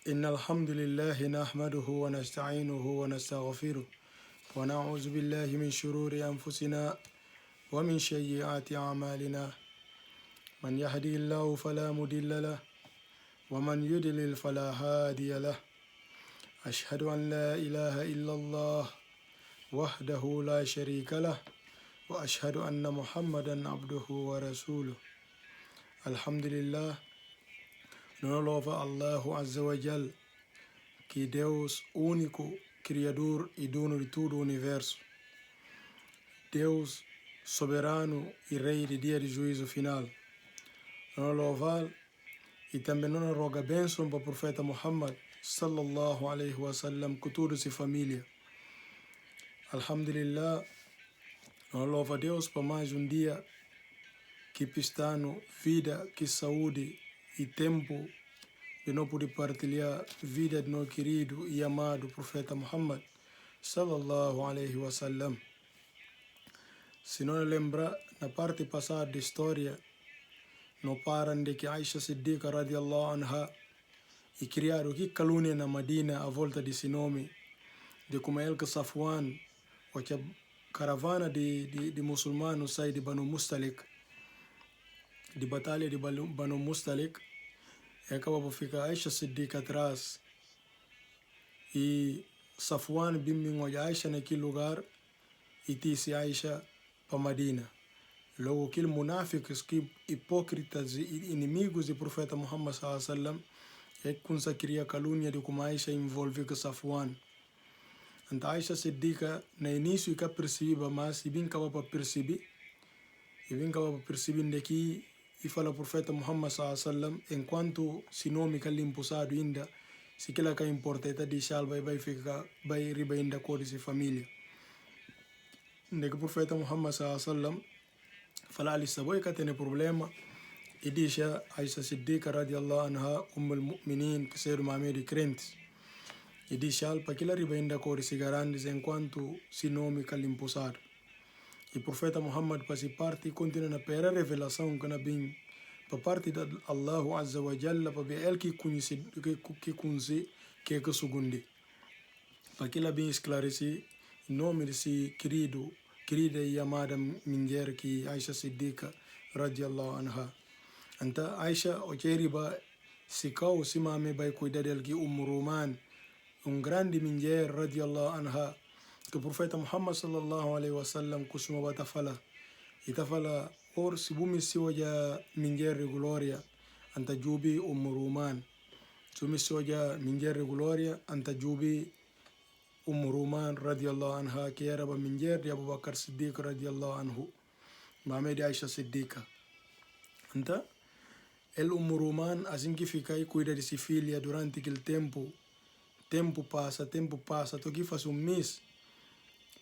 إن الحمد لله نحمده ونستعينه ونستغفره ونعوذ بالله من شرور أنفسنا ومن سيئات أعمالنا من يهدي الله فلا مضل له ومن يضلل فلا هادي له أشهد أن لا إله إلا الله وحده لا شريك له وأشهد أن محمدا عبده ورسوله. Alhamdulillah, nós louva Allahu Azza wa Jal, que Deus único, Criador e dono de todo o universo, Deus soberano e Rei de dia de juízo final. Nós louvar e também nós roga bênção para o profeta Muhammad sallallahu alaihi wasallam com toda sua família. Alhamdulillah, nós louva Deus para mais um dia que pistano vida, que saúde e tempo de não poder partilhar vida de nosso querido e amado profeta Muhammad sallallahu alaihi wasallam. Se não lembra, na parte passada da história, não param de que Aisha Siddiqa radiallahu anha e criaram que calúnia na Madina à volta de esse nome, de como ele que Safwan, ou que a caravana de muçulmanos sai de Banu Mustalik, de batalha de Banu Mustalik, e acaba por ficar Aisha Siddiqa atrás. E Safwan bimbing olha Aisha naquele lugar e disse Aisha para Madina. Logo aquele munáficos, que hipócritas e inimigos do profeta Muhammad sallallahu alaihi wasallam, é que conseguiria criar calúnia de como Aisha envolve com Safwan. Então Aisha Siddiqa no início que percebia, mas e bem acaba para perceber, que e fala o profeta Muhammad sallallahu alaihi wasallam, enquanto se nome que ele impulsado ainda, se que ela que importa é deixar vai ficar vai riba ainda com essa família. Que o profeta Muhammad sallallahu alaihi wasallam fala ali saboi que tem problema e deixa Aisha Siddiqa radiallahu anha al mu'minin, que ser uma mãe de crentes, e deixa para que ela riba ainda com esse garantes enquanto se nome que ele impulsado. E o profeta Muhammad para se parte continua na pera revelação que na bem para parte de Allah Azza wa Jalla para ele que conhece que é que segundo para que ela bem esclarecer em nome desse querida e amada mulher que Aisha Siddiqa radiallahu anha. Então Aisha o que riba se cau se mame vai cuidar dele que Ruman, grande mulher radiallahu anha, que o profeta Muhammad sallallahu alaihi wasallam costuma bata fala e ta fala or se bumi se oja minjer gloria anta jubi Ruman, se bumi se oja minjer gloria anta jubi Ruman radiallahu anha, que era ba minjer de Abu Bakr Siddiq radiallahu anhu, mame de Aisha Siddiqa. Anta el Ruman assim que fica e cuida de sua filha durante aquele tempo passa, tu que faz mês.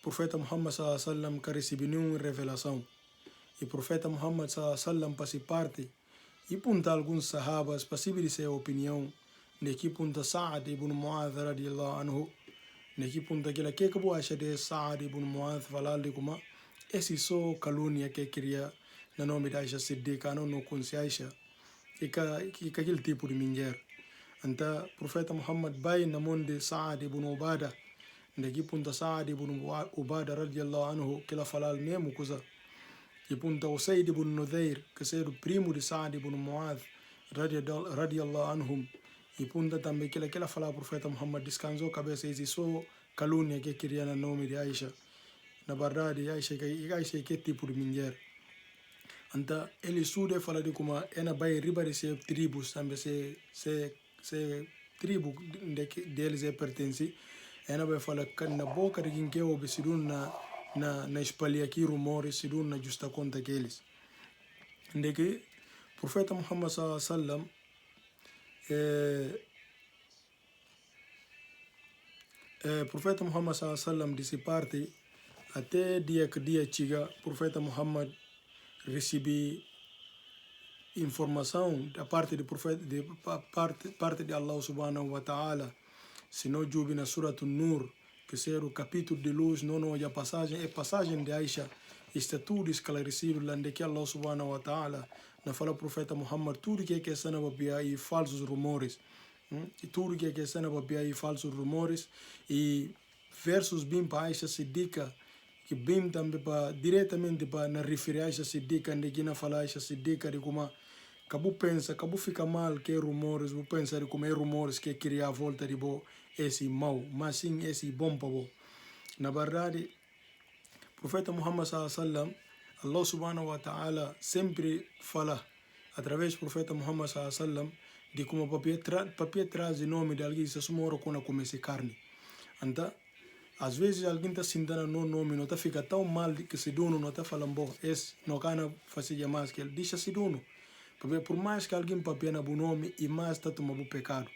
O profeta Muhammad sallallahu alaihi wasallam que recebeu uma revelação. E o profeta Muhammad sallallahu alaihi wasallam para se parte e punta alguns sahabas para se ver sua opinião, de que punta Sa'ad ibn Mu'adh radiyallahu anhu, de que punta aquela que acabou acha de Sa'ad ibn Mu'adh falar de como esse só calúnia que queria no nome de Aisha Siddiqa, não conhecia Aisha, e que aquele tipo de mulher. Então o profeta Muhammad vai na mão de Sa'ad ibn Ubadah, de punta Sa'ad ibn Ubadah radiyallahu anhu, que ela fala o mesmo coisa. E punta Usaid ibn Nudhair, que é o primo de Sa'ad ibn Mu'adh radiyallahu anhum. E punta também que ela fala ao profeta Muhammad, descansou a cabeça e só calúnia que queria no nome de Aisha. Na verdade, Aisha é que tipo de mulher. Então ele estuda e fala de como ela vai riba de ser tribos, também se tribo deles pertence. Ela vai falar que na boca de quem quer obedecer na espalhar aqui rumores, se na justa conta que eles. De que o profeta Muhammad sallallahu alaihi wasallam profeta Muhammad sallallahu alaihi wasallam desse parte até dia chega, o profeta Muhammad recebe informação da parte do profeta parte de Allah subhanahu wa ta'ala. Se não jubi na Surat An-Nur, que ser o capítulo de luz, não é passagem de Aisha, está tudo esclarecido lá de que Allah subhanahu wa ta'ala na fala profeta Muhammad tudo que é sana babia e falsos rumores E tudo que cena papia e falsos rumores e versos bem para Aisha Siddiqa que bem também para diretamente para na referir a Aisha Siddiqa de que na fala Aisha Siddiqa de como cabo pensa, cabo fica mal que é rumores, vou pensar de como é rumores que queria a volta de bo esse mau, mas sim esse bom para bo. Na verdade, Profeta Muhammad sallallahu Allah subhanahu wa ta'ala sempre fala através do Profeta Muhammad sallallahu de como papia traz o nome de alguém se suma hora quando comece carne. Então, às vezes alguém está sentindo no nome, não está fica tão mal que se dono não está falando bom, esse não cana fazer mais que ele deixa se dono. Porque por mais que alguém papia na bom nome e mais está tomando pecado.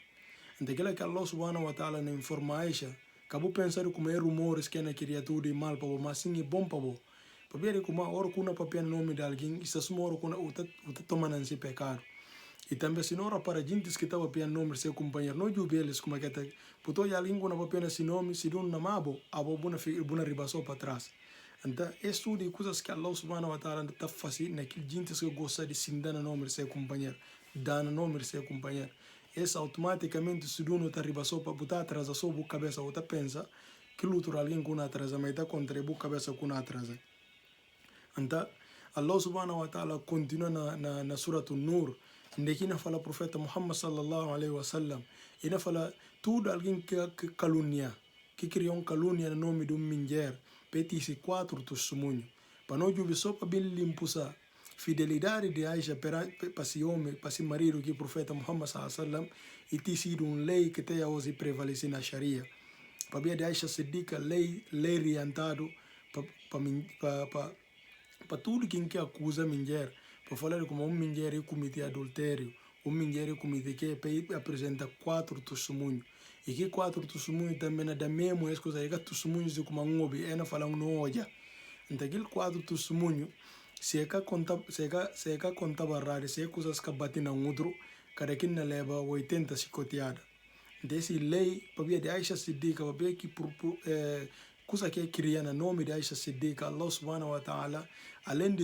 Então, aquilo que Allah subhanahu wa ta'ala não informa Aisha, acabou pensando como é rumores que na criatura e mal para o mas sim é bom para o. Porque como a hora que uma papia no nome de alguém, isso é uma hora que está tomando esse pecado. E também se não era para gente que estava papia no nome de seu companheiro, não julgue eles como é que está. Porque alguém que não papia nesse nome, se não namabo, a boa ribaçou para trás. Então, é tudo de coisas que Allah subhanahu wa ta'ala está fazendo naquele gente que gosta de se dar no nome de seu companheiro, dar no nome de seu companheiro. Esse automaticamente se não está ribaçou para botar atrás a sua cabeça, ou está pensa que lutar alguém que não atrasa, mas está contra a cabeça que não atrasa. Então, Allah subhanahu wa ta'ala continua na Surah An-Nur, onde na fala Profeta Muhammad sallallahu alaihi wasallam, e na fala tudo alguém que calunia, que criou calunia no nome de minjer, petisse 4 testemunhos. Para não jubi só para bem limpusa fidelidade de Aisha para esse homem, para esse marido que o Profeta Muhammad sallallahu alaihi wasallam, e tem sido lei que tem hoje prevalece na Sharia. Para bem de Aisha Siddiqa, lei orientado para tudo quem que acusa mulher, para falar como mulher comete adultério, mulher comete que apresenta 4 testemunhos. E que 4 testemunhos também é da mesma coisa, que testemunhos de como um obi, é na falar não olha. Então aquele 4 testemunhos, se é que conta barrado, se é coisas que batem na outro, cada quem leva 80 chicoteadas. Desse lei, para ver de Aisha Siddiqa, para ver que coisa que é criada no nome de Aisha Siddiqa, Allah subhanahu wa ta'ala, além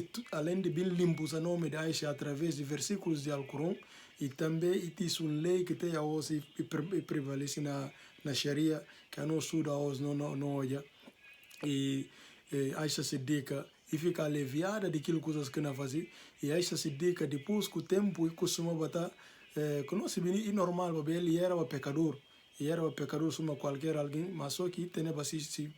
de bem limpos o nome de Aisha através de versículos de Alcorão, e também existe uma lei que tem hoje e prevalece na Sharia, que não estuda hoje, não olha, e Aisha Siddiqa, e fica aliviada daquilo coisas que não fazia, e Aisha Siddiqa, depois que o tempo e costuma botar, que não se bem normal, porque ele era um pecador, e era um pecador como qualquer alguém, mas só que tem esse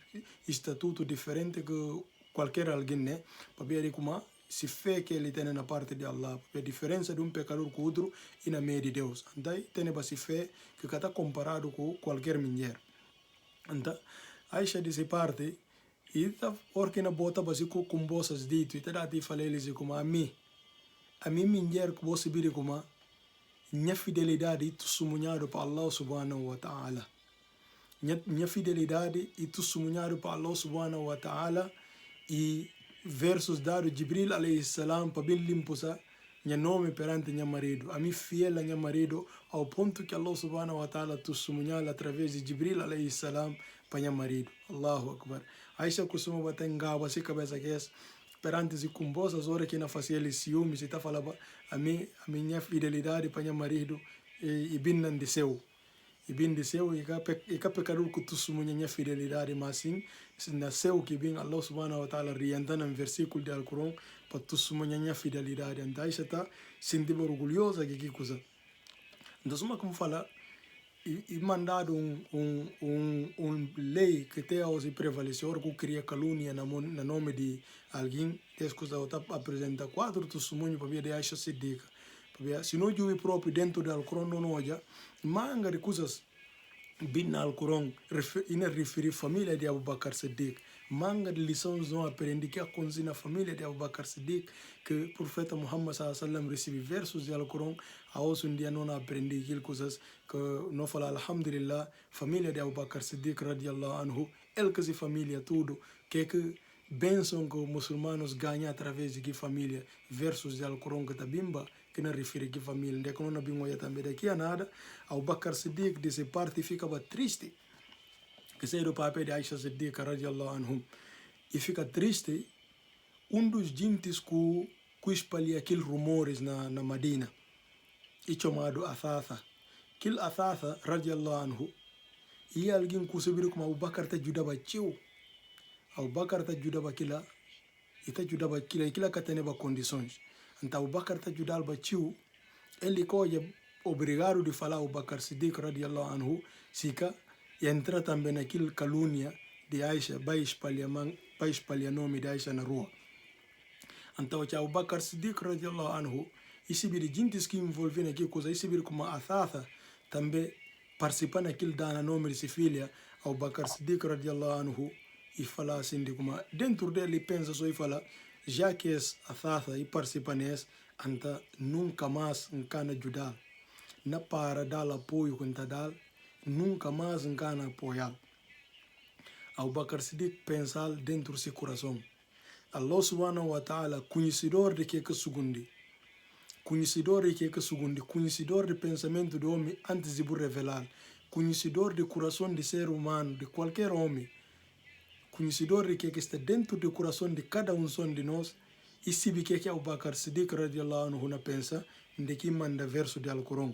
estatuto diferente que qualquer alguém, né? Porque ele como se fé que ele tem na parte de Allah, porque a diferença de pecador com outro e na meio de Deus. Então, tem esse fé que está comparado com qualquer mulher. Então, Aisha desse parte, e está porque na bota base com bolsas dito, e está a falar eles como a mim mulher que você vira como minha fidelidade e testemunhado para Allah subhanahu wa ta'ala. Minha fidelidade e testemunhado para Allah subhanahu wa ta'ala e versos dados Jibril alayhi salam para bem limpar minha nome perante minha marido. A mim fiel a minha marido ao ponto que Allah subhanahu wa ta'ala testemunhado através de Jibril alayhi salam para minha marido. Allahu Akbar. Aisha costuma bater em gaba, se cabeça que é perante se com bolsas horas que não fazia ele ciúme, se está falando a minha fidelidade para meu marido e bem não desceu. E bem desceu e que pecador que tu sumunha minha fidelidade, mas sim, se nasceu que bem Allah subhanahu wa ta'ala orientando em versículo de Alcorão para tu sumunha minha fidelidade. Então, Aisha está sentindo orgulhosa que coisa. Então, como falar, e mandado lei que tem hoje prevaleceu que cria calúnia no nome de alguém que apresenta 4 testemunhos para ver de Aisha Siddiqa. Se não eu próprio dentro do Alcorão não olha, manga de coisas bem no Alcorão e não referir família de Abu Bakr Siddiq. Manga de lições não aprendi que acontece na família de Abu Bakr Siddiq, que o profeta Muhammad sallallahu recebe versos de Alcorão, a hoje um dia não aprendi aquelas coisas que não fala alhamdulillah, família de Abu Bakr Siddiq radiallahu anhu, ele que se família tudo, que bênção que os muçulmanos ganham através de que família, versos de Alcorão que está bimba, que não refere que família, onde que não é bimba também daqui a nada, Abu Bakr Siddiq dessa parte ficava triste, que saiu do papel de Aisha Siddiq radiallahu anhum, e fica triste, dos gentes que espalha aqueles rumores na Madina, e chamado Athatha, kil Athatha radiyallahu anhu iya algin kusubiri kuma Abubakar ta judaba ciu Abubakar ta judaba kila ita judaba kila katene ba condições anta Abubakar ta judal ba ciu ele koje obrigado de falar Abubakar Siddiq radiyallahu anhu sika entra também naquele calúnia de Aisha vai espalhar nome de Aisha na rua. Então Abubakar Siddiq radiyallahu anhu isibiri jintis que envolve naquela coisa isibiri como Athatha também participar naquele dana nome de sua filha Abubakar Siddiq radiyallahu anhu e falar assim de como dentro dele pensa só e fala já que es Athatha e participa nesse anta nunca mais encana ajudar na para dar apoio que está dar nunca mais encana apoiar. Abubakar Siddiq pensa dentro do seu coração Allah subhanahu wa ta'ala conhecedor de que é segundo conhecedor de que é segundo conhecedor de pensamento do homem antes de revelar conhecedor de coração de ser humano de qualquer homem conhecedor de que está dentro do coração de cada de nós e se que é Abubakar Siddiq radiyallahu anhu na pensa de que manda verso de Al-Quran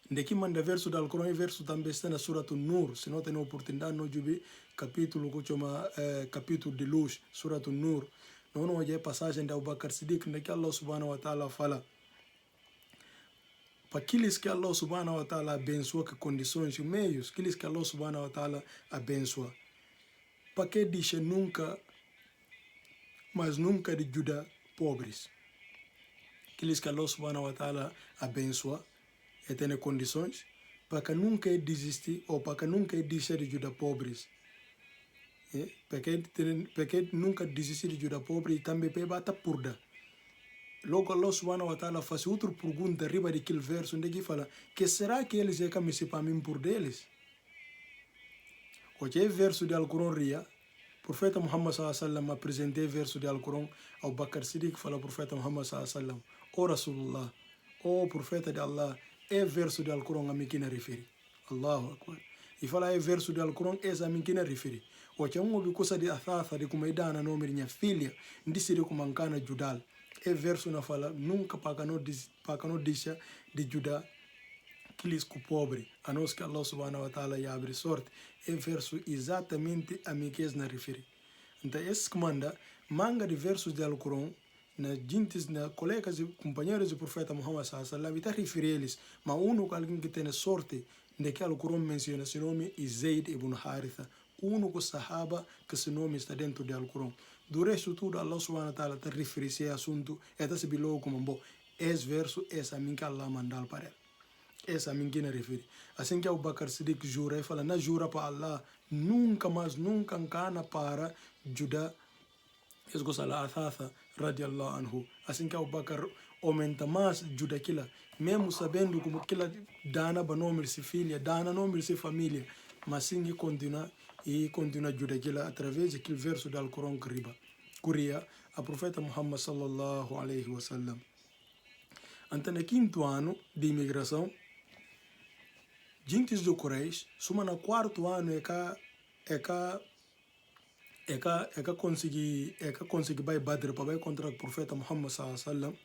de que manda verso do Al-Quran e verso também está na Surah An-Nur se não tem oportunidade no jubi capítulo que chama capítulo de luz Surah An-Nur não é passagem de Abubakar Siddiq de que Allah subhanahu wa ta'ala fala para aqueles que Allah subhanahu wa ta'ala abençoa que condições e meios aqueles que Allah subhanahu wa ta'ala abençoa para que diz nunca mas nunca de ajuda pobres aqueles que Allah subhanahu wa ta'ala abençoa e tem condições para que nunca desistir ou para que nunca deixar de ajudar pobres para que nunca desistir de ajudar pobres e também para bater purda logo Allah subhanahu wa ta'ala faz outra pergunta riba de aquele verso onde que fala que será que eles é que para mim por deles o que é verso de Al-Quran ria profeta Muhammad sallallahu alaihi wasallam apresentei verso de Al-Quran Abubakar Siddiq fala profeta Muhammad sallallahu alaihi wasallam o Rasulullah o profeta de Allah é verso de Al-Quran a mim que não refere Allahu Akbar e fala é verso de Al-Quran é a mim que não refere o que é uma coisa de Athatha de como é dana nome de minha filha disse de como ancana judal é verso na fala nunca para não deixa de ajudar aqueles que pobre a nós que Allah subhanahu wa ta'ala ia abre sorte é verso exatamente a mim que na refere então esse que manda versos de Al-Quran na gente, na colegas e companheiros do profeta Muhammad sallallahu alaihi wasallam, está referindo eles, mas alguém que tem sorte de que Al-Quran menciona seu nome é Zayd ibn Haritha, único sahaba que seu nome está dentro do Al-Quran. Do resto tudo, Allah subhanahu wa ta'ala está referindo esse assunto, está se bilou como bom, esse verso, esse a mim que Allah mandou para ele. Esse a mim que não refere. Assim que Abubakar Siddiq jura e fala, na jura para Allah, nunca mais, nunca encana para Judá, esgosa la Athatha radiyallahu anhu. Assim que Abubakar aumenta mais Judá aquilo, mesmo sabendo como aquilo dana para nome de filha, dana nome de família, mas assim que continua Judá aquilo através daquele verso do Al-Quran que curia a profeta Muhammad sallallahu alaihi wasallam. Então, no quinto ano de imigração, gentes do Quraysh, suma no quarto ano é que consegui vai Badr para vai contra o profeta Muhammad sallallahu alaihi wasallam.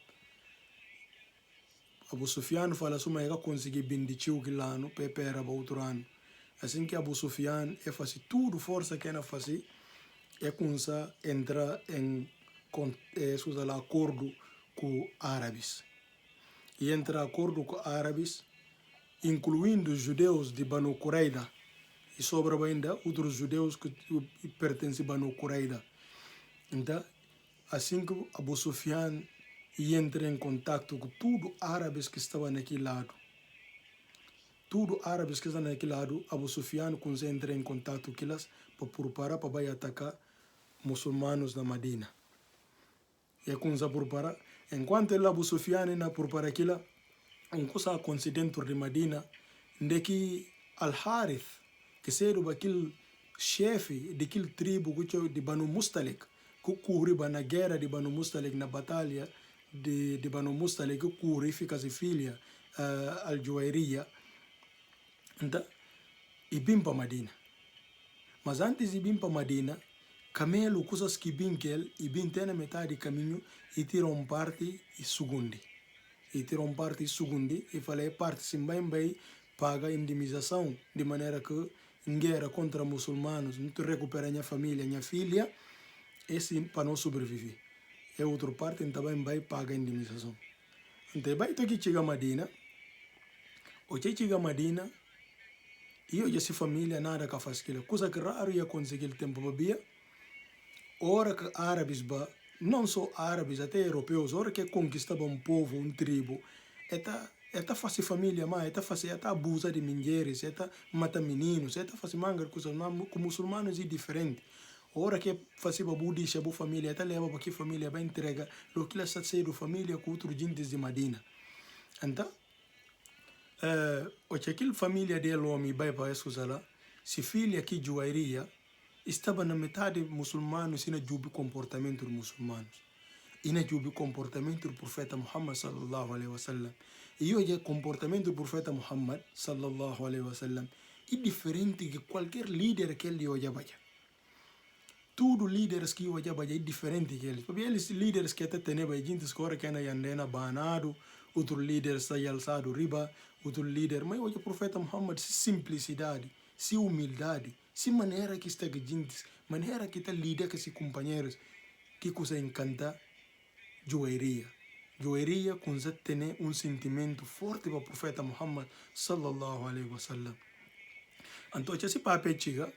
Abu Sufyan fala suma é que consegui benditiu aquele ano para outro ano. Assim que Abu Sufyan faz tudo força que ela faz é começar a entrar em acordo com árabes. E entra em acordo com árabes, incluindo os judeus de Banu Quraida, e sobra ainda outros judeus que pertencem a Banu Quraida. Então, assim que Abu Sufyan entra em contato com tudo árabes que estavam naquele lado, Abu Sufyan entra em contato com elas para preparar para atacar muçulmanos na Medina. E começa a preparar. Enquanto Abu Sufyan na prepara aquilo, coisa acontece dentro de Medina, de que Al-Harith, que seria aquele chefe daquele tribo de Banu Mustalik, que correu na guerra de Banu Mustalik, na batalha de Banu Mustalik, que correu e fica filha Al-Juwairiya, então, e vim para Medina. Mas antes de vir para Medina, camelo, coisas que vim que ele, e vim até na metade do caminho, e tiram parte e segundo. e ter parte segundo e falei parte sim bem paga indemnização de maneira que guerra contra muçulmanos não recupera minha família, minha filha, esse para não sobreviver. E outra parte também vai pagar indemnização. Então vai ter que chegar a Madina, ou chega a Madina, e eu se família nada que faz aquilo, coisa que raro ia conseguir o tempo babia. Ora que árabes não só árabes, até europeus, ora que conquistava um povo, um tribo, eta faz família, mas eta abusa de mulheres, eta mata meninos, eta faz manga com muçulmanos é diferente. Ora que fazia budisha bu família, eta leva para que família vai entrega, lo que ela está sendo família com outros gentes de Madina. Então, aquela família dele homem vai para essa lá, se filha que joaria estava na metade muçulmanos e na jubi comportamento dos muçulmanos e na jubi comportamento do profeta Muhammad sallallahu alaihi wasallam. E hoje o comportamento do profeta Muhammad sallallahu alaihi wasallam é diferente de qualquer líder que ele hoje vai. Tudo líderes que hoje vai é diferente que eles. Porque eles líderes que até tem gente escora que anda banado, outro líder sai alçado riba, outro líder, mas hoje o profeta Muhammad se simplicidade, se humildade, se maneira que está gente, maneira que está lida com seus companheiros, que coisa encanta joaria. Joaria com tem sentimento forte para o profeta Muhammad sallallahu alaihi wasallam. Então esse papel chega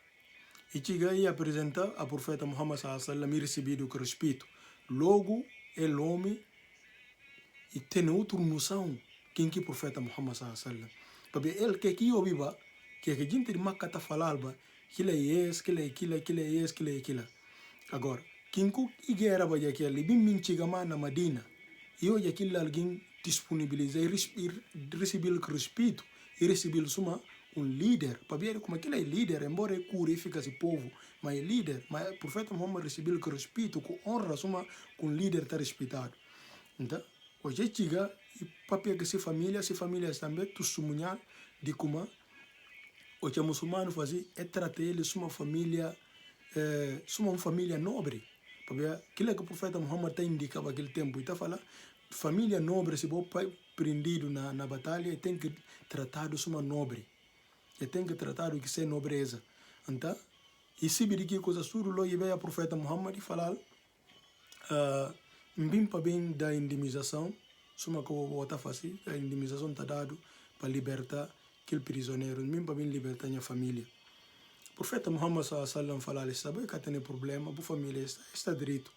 e apresenta a profeta Muhammad sallallahu alaihi wasallam e recebido com respeito. Logo ele homem e tem outra noção quem que o profeta Muhammad sallallahu alaihi wasallam. Porque ele que eu viva que a gente de Makkah está falando que ele é aquilo. Agora, quem que era para aquele bem chega na Madina e hoje aquilo alguém disponibiliza e receber o respeito e receber líder, para ver como aquele é líder, embora cure fica esse povo, mas é líder, mas o profeta Muhammad recebeu o respeito, com honra, com líder está respeitado. Então, hoje chega e papel que se família também tu sumunhar de como o que o muçulmano fazia é tratar eles uma família nobre. Porque aquilo que o profeta Muhammad está indicando naquele tempo, está falando, família nobre, se for prendido na batalha, tem que tratar de uma nobre. E tem que tratar de que ser nobreza. Então, e se vir que coisa surda, logo veio o profeta Muhammad e falar, bem para bem da indemnização, suma que eu vou fazer, a indemnização está dado para libertar aquele prisioneiro, bem para bem libertar minha família. O profeta Muhammad sallallahu alaihi wasallam falou, sabe que tem problema, a família está direito.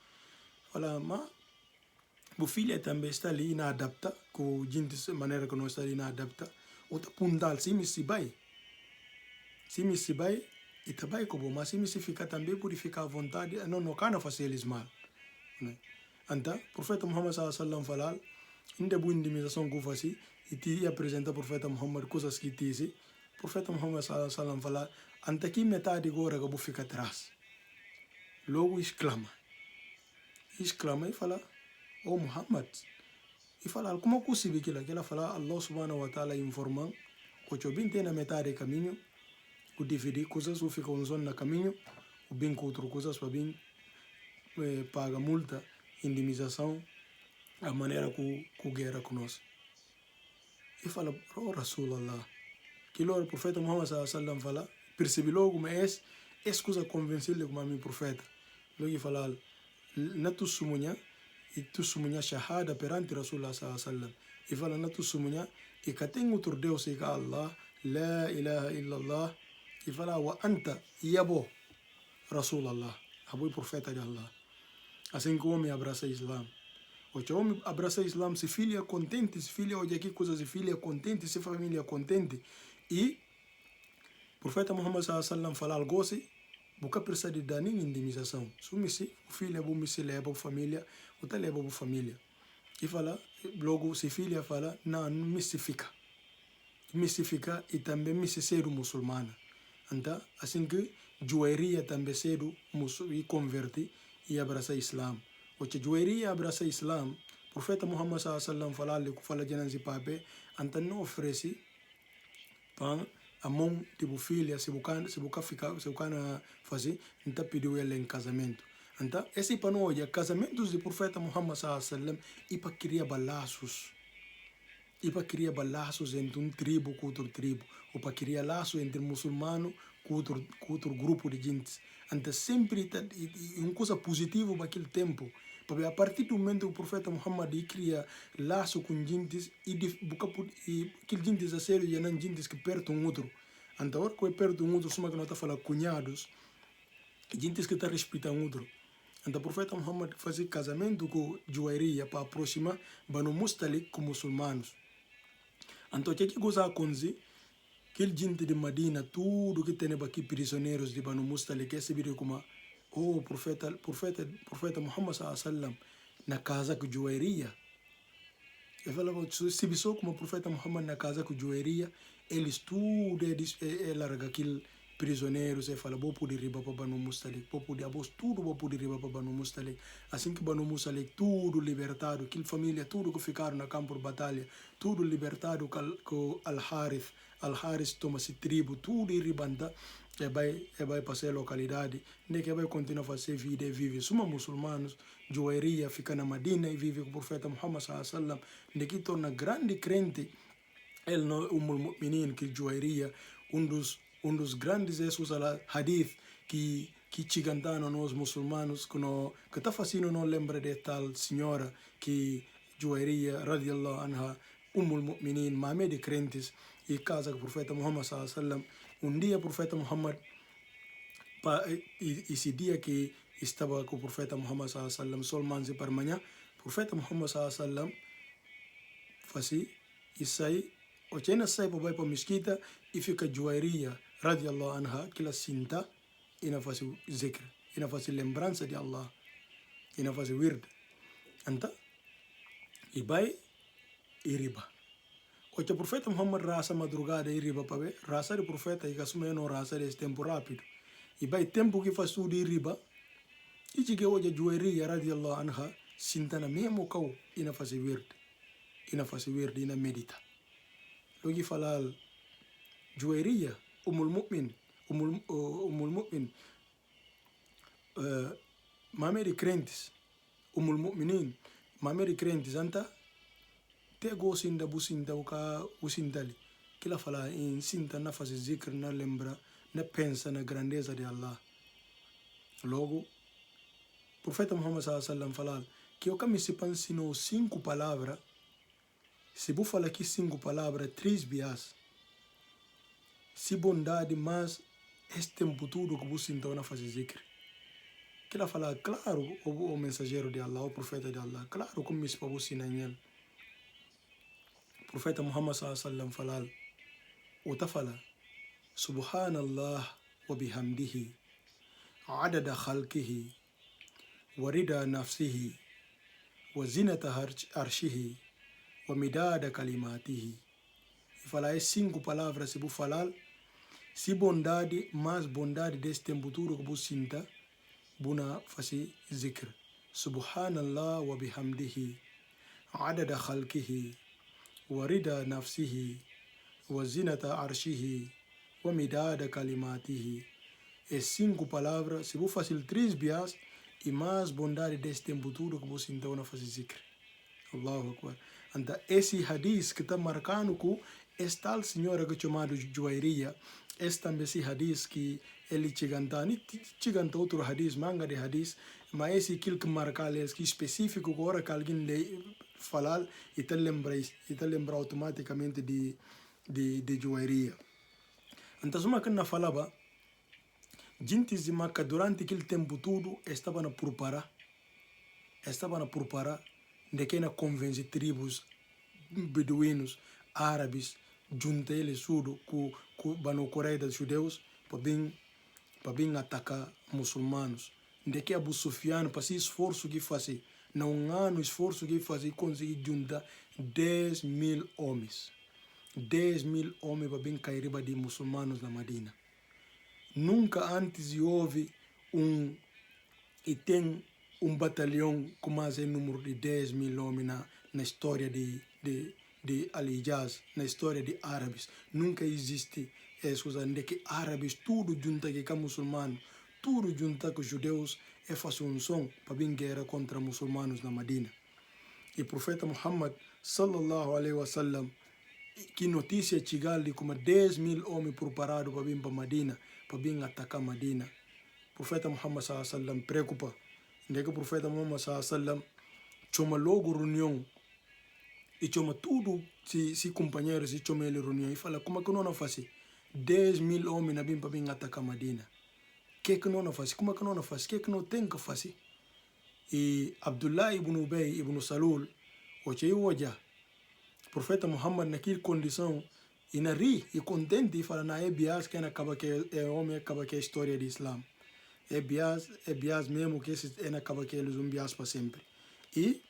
Fala, mas a filha também está ali na adapta, com a maneira que nós está ali na adapta, ou está puntal, se me se vai, e também como, mas se me se ficar também pode ficar à vontade, não cana fazer eles mal. Então, o profeta Muhammad sallallahu alaihi wasallam falou, ainda boa indemnização que eu faço, e te apresenta o profeta Muhammad coisas que disse, o profeta Muhammad sallallahu alaihi wasallam falou, ante que metade agora que eu fico atrás. Logo exclama e fala, oh Muhammad, e fala, como é possível que ela fala, Allah subhanahu wa ta'ala informando, que eu bem tem na metade do caminho, o dividir coisas, ou fica zona no caminho, ou bem com outras coisas, para bem paga multa, indemnização, a maneira que guerra conosco. E fala, oh Rasulallah, que o profeta Muhammad sallallahu alaihi wasallam fala, percebi logo, mas coisa convencida como a minha profeta. Logo fala, na tu sumunha, e tu sumunha shahada perante Rasulullah sallallahu alaihi wasallam. E fala, na tu sumunha, e que tem outro Deus que Allah, la ilaha illallah, e fala, wa anta yabo Rasulallah, abo profeta de Allah. Assim que o homem abraça o Islã. O homem abraça o Islã, se filha contente, se filha hoje aqui coisas, se filha contente, se família contente. E o profeta Muhammad sallallahu alaihi wasallam fala algo assim, nunca precisa de dar nenhuma indemnização. Se o filho é leva para a família, o tá leva para a família. E fala, logo se filha fala, não mistifica. Mistifica e também me ser muçulmana. Então, assim que joaria também ser e converte e abraça o Islã. O que joaria abraça o Islã, o profeta Muhammad sallallahu alaihi wasallam fala de nanzi pape, então não oferece para a mão tipo filha, se bucana fazer, então pediu ela em casamento. Então, esse para nós, casamentos do profeta Muhammad sallallahu alaihi wasallam, e para criar laços. e para criar laços entre tribo com outro tribo, ou para criar laços entre muçulmano com outro grupo de gente. Então sempre uma coisa positiva para aquele tempo. Porque a partir do momento que o profeta Muhammad cria laço com gente, e aquele gente a sério e não gente que perto um outro. Então, agora que é perto um outro, só que não está falando cunhados, gente que está respeitando um outro. Então, o profeta Muhammad fazia casamento com joaria para aproximar Banu Mustalik com muçulmanos. Então, o que coisa acontece? Aquele gente de Medina, tudo que tem aqui prisioneiros de Banu Mustalik, esse vídeo como o profeta Muhammad sallam na casa com joaria. Eu falava, se bisou como o profeta Muhammad na casa com joaria, eles tudo larga aquele prisioneiros e fala, vou poder riba para Banu Mustalik, vou poder abos tudo, vou poder riba para Banu Mustalik. Assim que Banu Mustalik tudo libertado, aquela família tudo que ficaram na campo de batalha, tudo libertado com Al-Harith toma-se tribo, tudo e ribanda, e vai passar a localidade, nem que vai continuar a fazer vida e vive. Suma muçulmanos, joaria fica na Medina e vive com o profeta Muhammad sallam, nem que torna grande crente, ele não é Mu'minin, que joaria, um dos grandes esses hadith que chigantaram nós muçulmanos, que está fazendo não lembra de tal senhora que joaria, radiallahu anha, Mu'minin, mame de crentes, e casa com o profeta Muhammad sallam. Dia o profeta Muhammad, esse dia que estava com o profeta Muhammad sallam, sol manze para manhã, o profeta Muhammad sallam fazia e sai, o chena sai para a mesquita e fica joaria, radiallahu anha, que ela sinta e não faz zikr, e não faz lembrança de Allah, e não faz wird. Então, e vai e riba. O profeta Muhammad raça madrugada e riba para ver, raça do profeta e casuma não raça desse tempo rápido. E vai tempo que faz tudo e riba, e que hoje joaria, radiallahu anha, sinta na mesmo cau e não faz wird, e não faz wird, e não medita. Logi falar joaria, Mu'min, Mu'min, mame de crentes, Mu'minin, mame de crentes, anta te go sinda businda uka usindali, que ela fala em sinta na faz zikr, na lembra, na pensa na grandeza de Allah. Logo, profeta Muhammad sallam fala que eu me se pensino 5 palavras, se vou falar aqui 5 palavras, 3 bias. Se bondade, mas este tempo tudo que você então na fazer zikr. Que ela fala, claro, o mensageiro de Allah, o profeta de Allah, claro, como isso para você na ele. O profeta Muhammad sallam fala, o ta fala, Subhanallah wa bihamdihi, adada khalqihi, wa rida nafsihi, wa zinata arshihi, wa midada kalimatihi. E fala, é 5 palavras se vou falar. Se bondade, mais bondade desse tempo tudo que você sinta, buna fazer zikr. Subhanallah wa bihamdihi, adada khalqihi, wa rida nafsihi, wa zinata arshihi, wa midada kalimatihi. É 5 palavras, se vou fazer 3 bias, e mais bondade desse tempo tudo que você sinta, buna fazer zikr. Allahu Akbar. Então, esse hadith que está marcando com esta senhora que é chamada joaria, este também esse hadith que ele cheganta outro hadith, manga de hadith, mas esse aquilo que marca é que específico, agora que alguém falar e te lembra automaticamente de joaria. Então, uma que não falava, gente de Maca durante aquele tempo todo estava a preparar de que na convence tribos beduínos, árabes, junta eles tudo com Banu Qurayza judeus para bem atacar muçulmanos. De que Abu Sufyan para esforço que fazer, não há no esforço que fazer conseguir juntar 10.000 homens. 10.000 homens para bem cair de muçulmanos na Medina. Nunca antes houve e tem um batalhão com mais número de 10.000 homens na história de Al-Hijaz, na história de árabes. Nunca existe isso, de que árabes tudo junta que muçulmano, tudo junta com judeus e faz som para vir guerra contra muçulmanos na Medina. E o profeta Muhammad sallallahu alaihi wasallam, que notícia chegou de como 10.000 homens preparados para vir para Madina, para vir atacar Madina. O profeta Muhammad sallallahu alaihi wasallam preocupa. Onde que o profeta Muhammad sallallahu alaihi wasallam chama logo reunião e chama tudo se companheiros e chama ele reunião e fala como é que não faz 10.000 homens na vir para vir atacar Madina. O que não faz? Como é que não faz? O que não tem que fazer? E Abdullah ibn Ubay ibn Salul, o que eu olhar, o profeta Muhammad naquela condição, e na ri, e contente, e fala, na é bias que acaba que é homem, acaba que é a história do Islã. É bias mesmo que é acaba que eles bias para sempre. E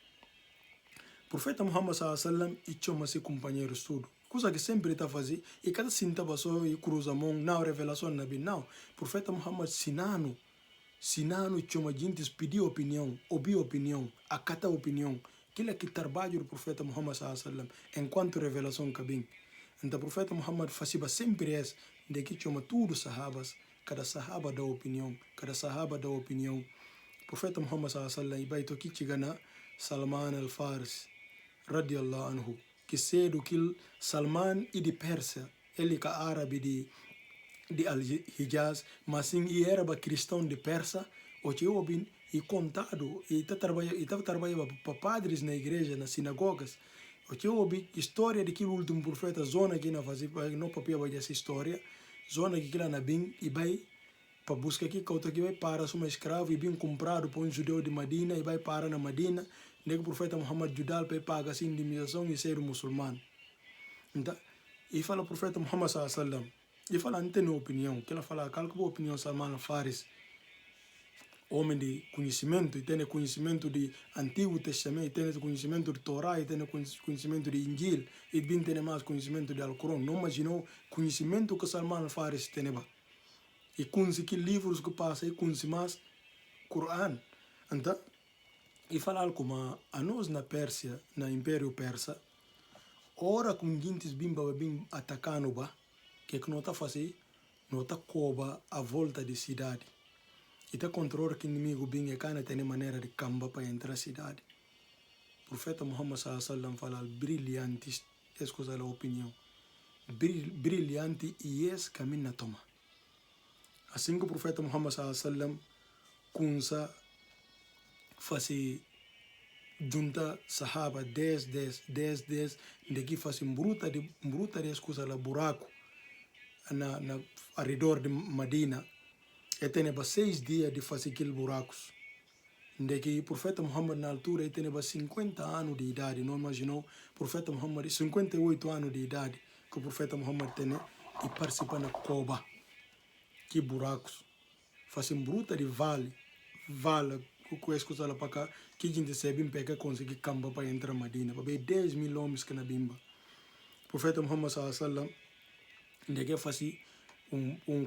o profeta Muhammad sallallahu alaihi wasallam, e chama seu companheiro tudo. Coisa que sempre está fazendo, e cada cinta passou e cruza a mão, não revelação na Bíblia, não. O profeta Muhammad sinano chama gente pedir opinião, ouvir opinião, acatar opinião. Aquilo que trabalho do profeta Muhammad sallallahu alaihi wasallam, enquanto revelação cabim. Então o profeta Muhammad fazia sempre isso, de que chama tudo sahabas, cada sahaba dá opinião, O profeta Muhammad sallallahu alaihi wasallam, e vai toque chegana Salman al-Faris, radiallahu anhu, que cedo que Salman e de Pérsia, ele que é árabe de Al-Hijaz, mas sim e era cristão de Pérsia, o que eu vi e contado, e estava trabalhando para padres na igreja, nas sinagogas, o que eu vi história daquele último profeta, zona que não fazia, não papel vai essa história, zona que lá na bem e vai para buscar aqui, que vai para uma escravo e bem comprado por um judeu de Madina e vai para na Madina, onde o profeta Muhammad Judal para pagar assim indemnização e ser muçulmano. Então, e fala o profeta Muhammad sallallahu alaihi wasallam, e fala, não tem opinião, que ela fala, qual que é a opinião de Salman al-Faris, homem de conhecimento, e tem conhecimento de Antigo Testamento, e tem conhecimento de Torá, e tem conhecimento de Injil, e bem tem mais conhecimento de Al-Quran. Não imaginou conhecimento que Salman al-Faris tem. E conhece que livros que passa, e conhece mais Quran. Então, e fala como a nós na Pérsia, na Império Persa, ora com gente bimba bim atacando ba, que não está fazendo, não está coba a volta da cidade. E está controlando que o inimigo bem e cana tem maneira de camba para entrar na cidade. O profeta Muhammad sallallahu alaihi wasallam fala brilhante, escusa a opinião, brilhante e esse caminho na toma. Assim que o profeta Muhammad sallallahu alaihi wasallam começa fazer junta sahaba 10, de que fazem bruta de escusa la buraco na ao redor de Madina. E tem 6 dias de fazer aqueles buracos. De que o profeta Muhammad na altura ele tem 50 anos de idade. Não imaginou o profeta Muhammad 58 anos de idade que o profeta Muhammad tem e participa na cova. Que buracos. Fazem bruta de vale, com as coisas lá para cá, que a gente sabe que conseguir camba para entrar na Madina. Para ver 10.000 homens que na bimba. O profeta Muhammad sallallahu alaihi wasallam, de que fazia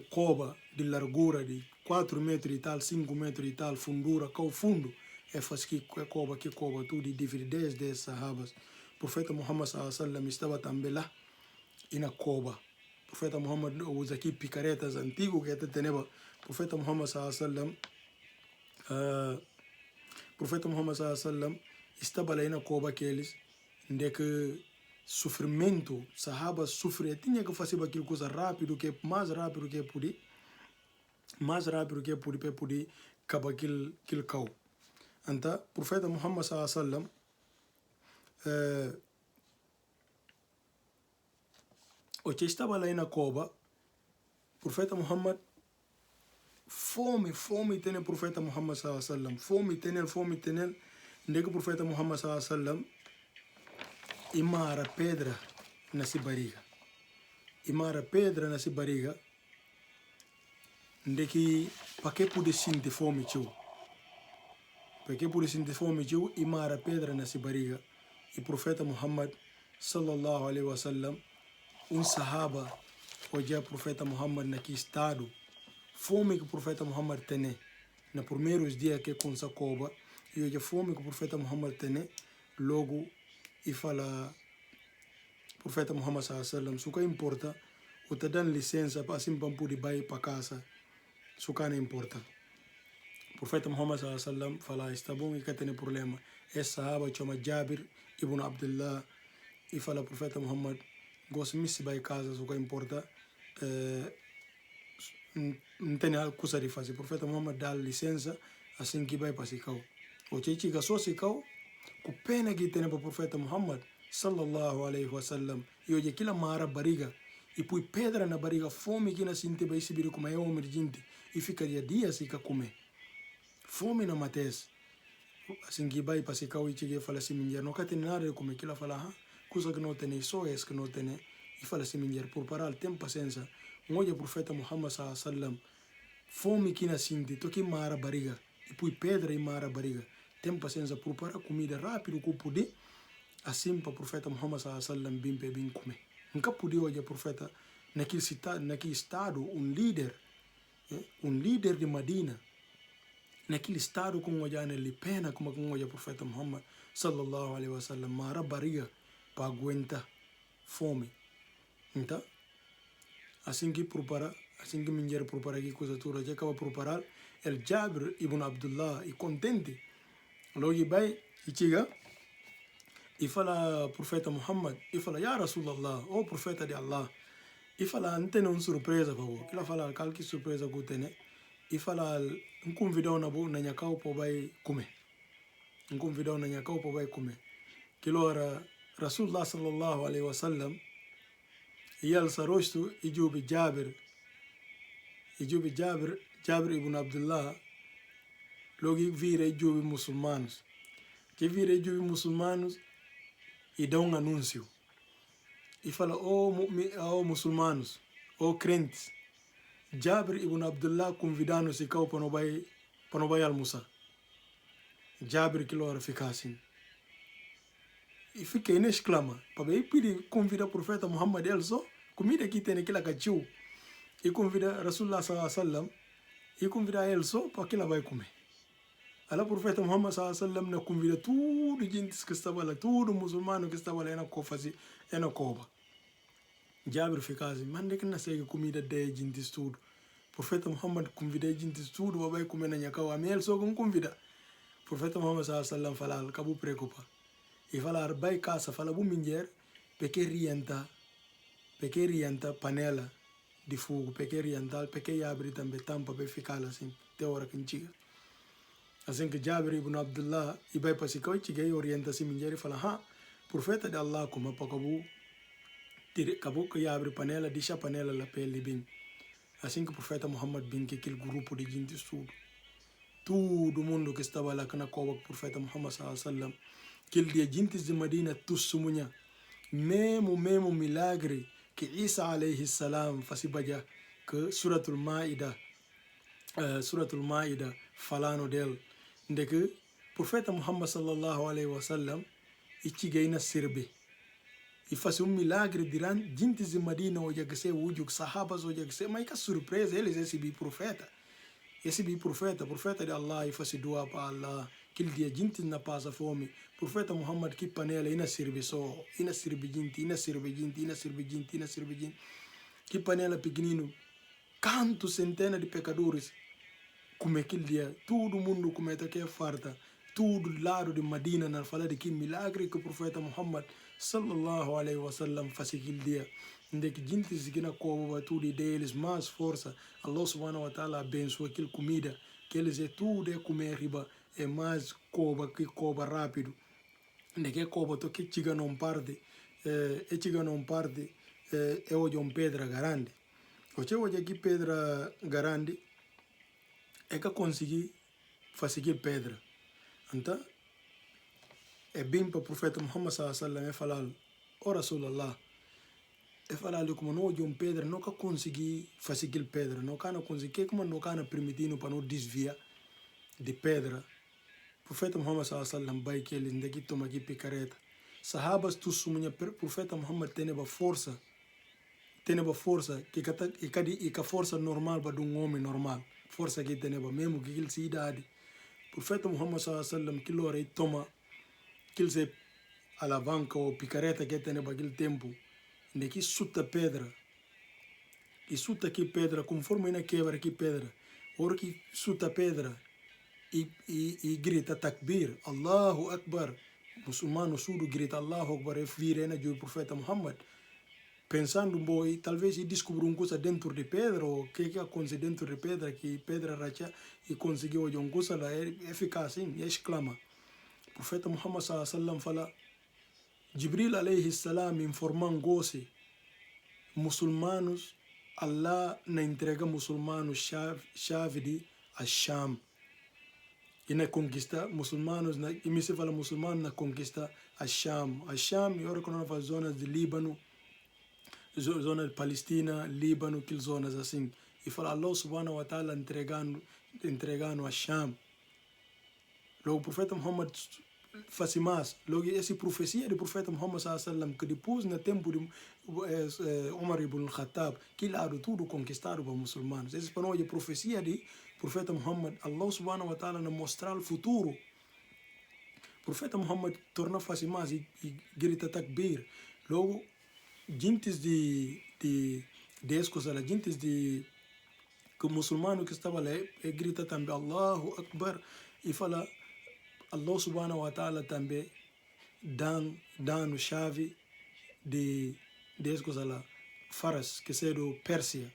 cova de largura de 4 metros e tal, 5 metros e tal, fundura, cá o fundo, faz que cova, tudo, e divide 10 sahabas. O profeta Muhammad sallallahu alaihi wasallam estava também lá, e na cova. O profeta Muhammad usa aqui picaretas antigos que até teneba. O profeta Muhammad sallallahu alaihi wasallam, estava lá na cova aqueles, de que sofrimento, sahabas sofrer, tinha que fazer aquilo coisa mais rápido que podia, para poder acabar aquele cau. Então, o profeta Muhammad sallallahu alaihi wasallam, o que estava lá na cova, o profeta Muhammad, fome tem o profeta Muhammad sallallahu alaihi wasallam, fome tem, onde que o profeta Muhammad sallallahu alaihi wasallam imara pedra na sua barriga, onde que para que poder sentir fome imara pedra na sua barriga. E o profeta Muhammad sallallahu alaihi wasallam, sahaba, hoje o profeta Muhammad naquele estado, fome que o profeta Muhammad tem, nos primeiros dias que com essa cova, e hoje a fome que o profeta Muhammad tem, logo e fala o profeta Muhammad sallallahu alaihi wasallam, isso que importa, o te dando licença para assim poder ir para casa, isso que não importa. O profeta Muhammad sallallahu alaihi wasallam fala, está bom e que tem problema. Esse sahaba chama Jabir ibn Abdullah e fala profeta Muhammad gosta de vai casa só que importa não tem nada coisa de fazer. Profeta Muhammad dá licença assim que vai para Sicau. O que chega só Sicau, com pena que tem para profeta Muhammad sallallahu alaihi wasallam e hoje aquela mara bariga e põe pedra na bariga, fome que na sinte vai subir como é homem gente e fica dias e comer. Fome na mates. Assim que vai para Sicau e chega e fala assim, mulher, não tem nada de comer. Que ela fala, coisa que não tem, só é que não tem. E fala assim, mulher, por parar, tem paciência. Hoje o profeta Muhammad sallallahu alaihi wasallam fome que na sinte, toque mara bariga e põe pedra e mara bariga. Tem paciência por parar comida rápido que poder. Assim para o profeta Muhammad sallallahu alaihi wasallam bem comer. Nunca podia hoje o profeta naquele estado líder de Medina, naquele estado com o olhar nele pena como com o profeta Muhammad sallallahu alaihi wasallam mara barriga para aguentar fome. Então, assim que mulher prepara aqui coisa toda, já acaba preparar el Jabir ibn Abdullah e contente. Logo vai e chega e fala profeta Muhammad, e fala, ya Rasulallah, o profeta de Allah, e fala, não tem uma surpresa para você. Ela fala, qualquer surpresa que tem, e fala, um convidado na boa, na minha casa, para vai comer. Um convidado na minha casa, para vai comer. Que hora, Rasulullah sallallahu alaihi wasallam, e ele se rosto, e jubi Jabir ibn Abdullah, logo vira e jubi muçulmanos. Que vira e jubi muçulmanos, e dá anúncio. E fala, muçulmanos, crentes, Jabir ibn Abdullah convidando-se cá para não vai almoçar. Jabir que hora fica assim. E fica e exclama, para ir pedir convidar o profeta Muhammad ele só, comida que tem aquela cachorro, e convida Rasulullah sallallahu alaihi wasallam, e convida ele só para que ela vai comer. Aí o profeta Muhammad sallallahu alaihi wasallam não convida tudo gente que estava lá, tudo muçulmano que estava lá na cova. Jabir fica assim, mas onde que não sei comida de gente tudo? Profeta Muhammad convida gente tudo, vai comer na minha casa, a minha ele só não convida. Profeta Muhammad sallallahu alaihi wasallam fala, acabou preocupa. E fala, vai casa, fala, bu mulher, porque rienta panela de fogo, porque abre também tampa para ficar assim, até hora que chega. Assim que Jabir ibn Abdullah e vai para Sicau, chega e orienta assim mulher e fala, profeta de Allah como para acabou que abre panela, deixa a panela lá pele bem. Assim que o profeta Muhammad bem que aquele grupo de gente todo mundo que estava lá na cova com o profeta Muhammad sallallahu alaihi wasallam, aquele dia gente de Medina tussumunya, mesmo milagre que Isa alaihi salam faz baja que Suratul Maida falando dele, de que o profeta Muhammad sallallahu alaihi wasallam e cheguei na Sirbe e faz milagre durante gente de Medina hoje que se ujo sahabas hoje que se mas que surpresa eles recebi profeta de Allah e faz dua para Allah aquele dia gente na passa fome profeta Muhammad que panela ina sirbe gente que panela pequenino canto centenas de pecadores como aquele dia todo mundo cometa que é farta todo lado de Medina na fala de que milagre que o profeta Muhammad sallallahu alaihi wasallam faz aquele dia onde que gente se na cova tudo deles mais força Allah subhanahu wa ta'ala abençoa aquele comida que eles é tudo é comer riba é mais cova rápido onde que cova to que chega não parte é hoje pedra grande hoje aqui pedra grande é que consegui fazer pedra então é bem para o profeta Muhammad sallallahu alaihi wasallam é falar o Rasulallah é falar como não hoje pedra não consegui fazer pedra não consegui como não permitindo para não desviar de pedra profeta Muhammad sallallahu alaihi wasallam vai que ele ndeki toma aqui picareta sahabas tu sumunya profeta Muhammad tem força que força normal para um homem normal força que tem mesmo que ele se idade profeta Muhammad sallallahu alaihi wasallam que lore toma que ele se alavanca ou picareta que tem naquele tempo ndeki suta pedra e suta aqui pedra conforme ina quebra aqui pedra ora que suta pedra e grita takbir Allahu Akbar muçulmano surdo grita Allahu Akbar e vira na o profeta Muhammad, pensando boi, talvez e descobriu uma coisa dentro de pedra, ou o que acontece dentro de pedra, que pedra racha e conseguiu uma coisa lá, e fica assim, e exclama. O profeta Muhammad sallallahu fala, Jibril alayhi salam informando goce, muçulmanos, Allah na entrega muçulmanos chave de Asham. E na conquista muçulmanos, e me se fala muçulmano na conquista Asham. Asham, eu reconheço as zonas de Líbano, zona de Palestina, Líbano, aquelas zonas assim. E fala Allah subhanahu wa ta'ala entregando Asham. Logo o profeta Muhammad faz mais. Logo essa profecia do profeta Muhammad sallallahu que depois no tempo de Umar ibn al-Khattab, que lado tudo conquistado para muçulmanos. Essa para nós é a profecia do profeta Muhammad. Allah subhanahu wa ta'ala nos mostrar o futuro. O profeta Muhammad torna faz mais e grita takbir. Logo gentes de escola, gentes de que o muçulmano que estava lá grita também Allahu Akbar e fala Allah subhanahu wa ta'ala também dando chave de escola Faras, que é do Pérsia.